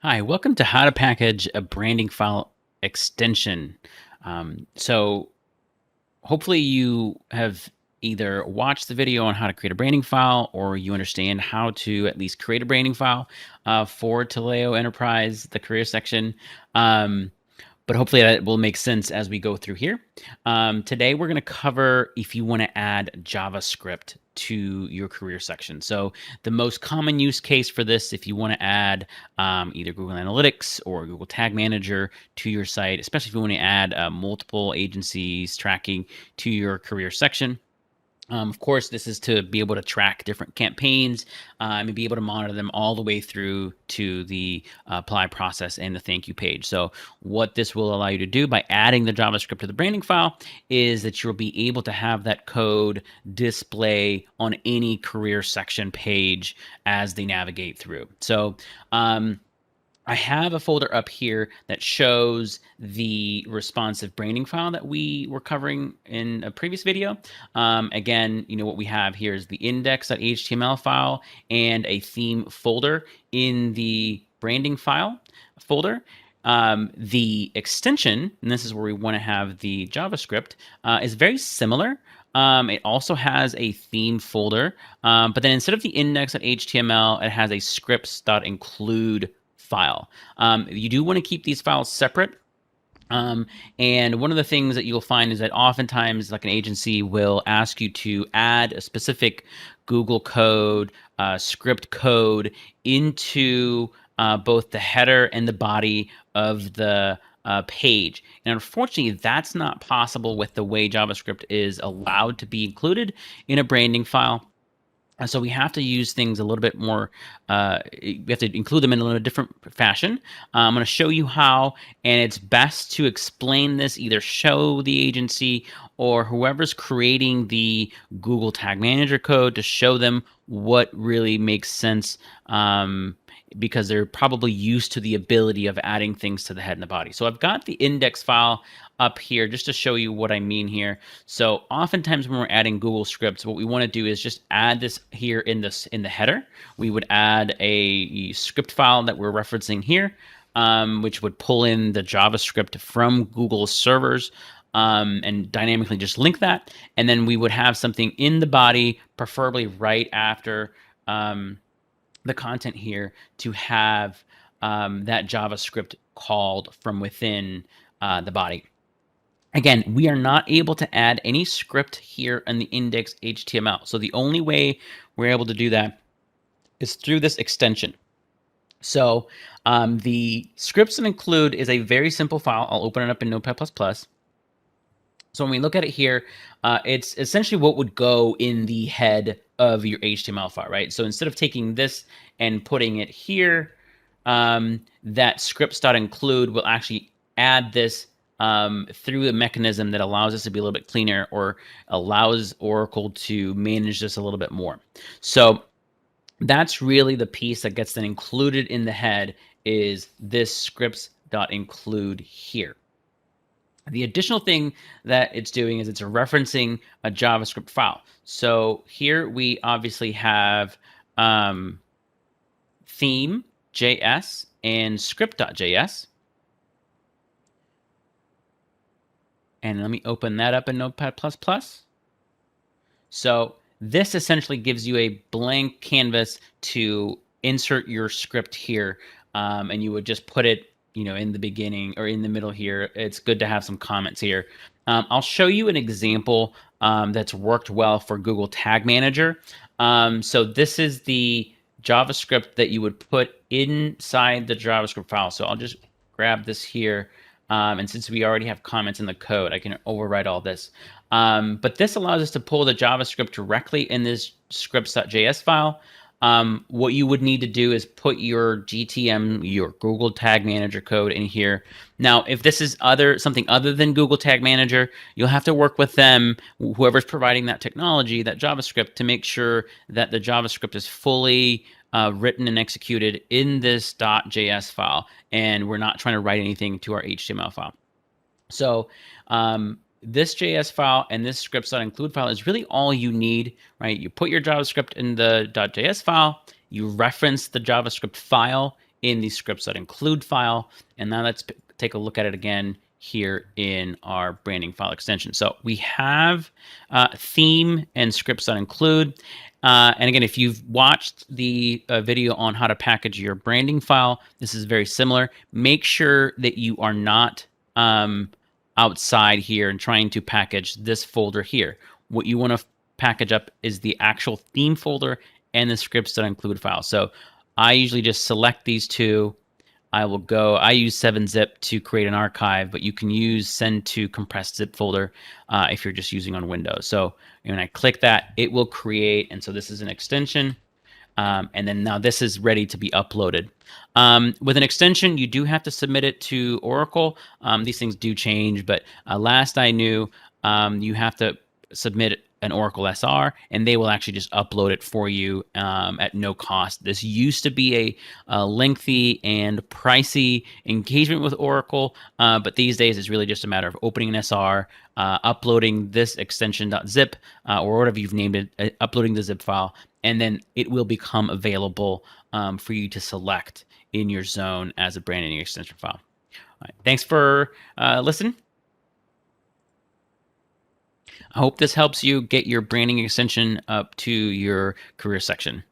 Hi, welcome to How to Package a Branding File Extension. So hopefully you have either watched the video on how to create a branding file or you understand how to at least create a branding file for Taleo Enterprise, the career section. But hopefully that will make sense as we go through here. Today we're going to cover if you want to add JavaScript to your career section. So the most common use case for this, if you want to add either Google Analytics or Google Tag Manager to your site, especially if you want to add multiple agencies tracking to your career section. Of course, this is to be able to track different campaigns and be able to monitor them all the way through to the apply process and the thank you page. So what this will allow you to do by adding the JavaScript to the branding file is that you'll be able to have that code display on any career section page as they navigate through. So I have a folder up here that shows the responsive branding file that we were covering in a previous video. Again, what we have here is the index.html file and a theme folder in the branding file folder. The extension, and this is where we want to have the JavaScript, is very similar. It also has a theme folder, but then instead of the index.html, it has a scripts.include file. You do want to keep these files separate. And one of the things that you'll find is that oftentimes like an agency will ask you to add a specific Google code, script code into both the header and the body of the page. And unfortunately, that's not possible with the way JavaScript is allowed to be included in a branding file. So we have to use things a little bit more, we have to include them in a little different fashion. I'm going to show you how, and it's best to explain this, either show the agency or whoever's creating the Google Tag Manager code to show them what really makes sense, because they're probably used to the ability of adding things to the head and the body. So I've got the index file up here just to show you what I mean here. So oftentimes when we're adding Google scripts, what we want to do is just add this here in the header. We would add a script file that we're referencing here, which would pull in the JavaScript from Google servers, and dynamically just link that. And then we would have something in the body, preferably right after the content here, to have that JavaScript called from within the body. Again, we are not able to add any script here in the index HTML. So the only way we're able to do that is through this extension. So the scripts and include is a very simple file. I'll open it up in Notepad++. So when we look at it here, it's essentially what would go in the head of your HTML file, right? So instead of taking this and putting it here, that scripts.include will actually add this through a mechanism that allows us to be a little bit cleaner or allows Oracle to manage this a little bit more. So that's really the piece that gets then included in the head, is this scripts.include here. The additional thing that it's doing is it's referencing a JavaScript file. So here we obviously have theme.js and script.js. And let me open that up in Notepad++. So this essentially gives you a blank canvas to insert your script here, and you would just put it in the beginning or in the middle here. It's good to have some comments here. I'll show you an example that's worked well for Google Tag Manager. So this is the JavaScript that you would put inside the JavaScript file. So I'll just grab this here. And since we already have comments in the code, I can overwrite all this. But this allows us to pull the JavaScript directly in this scripts.js file. What you would need to do is put your GTM, your Google Tag Manager code in here. Now, if this is something other than Google Tag Manager, you'll have to work with them, whoever's providing that technology, that JavaScript, to make sure that the JavaScript is fully written and executed in this .js file, and we're not trying to write anything to our HTML file. So this JS file and this scripts.include file is really all you need, right? You put your JavaScript in the .js file, you reference the JavaScript file in the scripts.include file. And now let's take a look at it again here in our branding file extension. So we have theme and scripts.include. And again, if you've watched the video on how to package your branding file, this is very similar. Make sure that you are not outside here and trying to package this folder here. What you want to package up is the actual theme folder and the scripts.include file. So I usually just select these two. I use 7-zip to create an archive, but you can use send to compressed zip folder if you're just using on Windows. So when I click that, it will create, and so this is an extension. And then now this is ready to be uploaded. With an extension, you do have to submit it to Oracle. These things do change, but last I knew, you have to submit an Oracle SR, and they will actually just upload it for you at no cost. This used to be a lengthy and pricey engagement with Oracle, but these days it's really just a matter of opening an SR, uploading this extension.zip, or whatever you've named it, uploading the zip file, and then it will become available for you to select in your zone as a branding extension file. All right, thanks for listening. I hope this helps you get your branding extension up to your career section.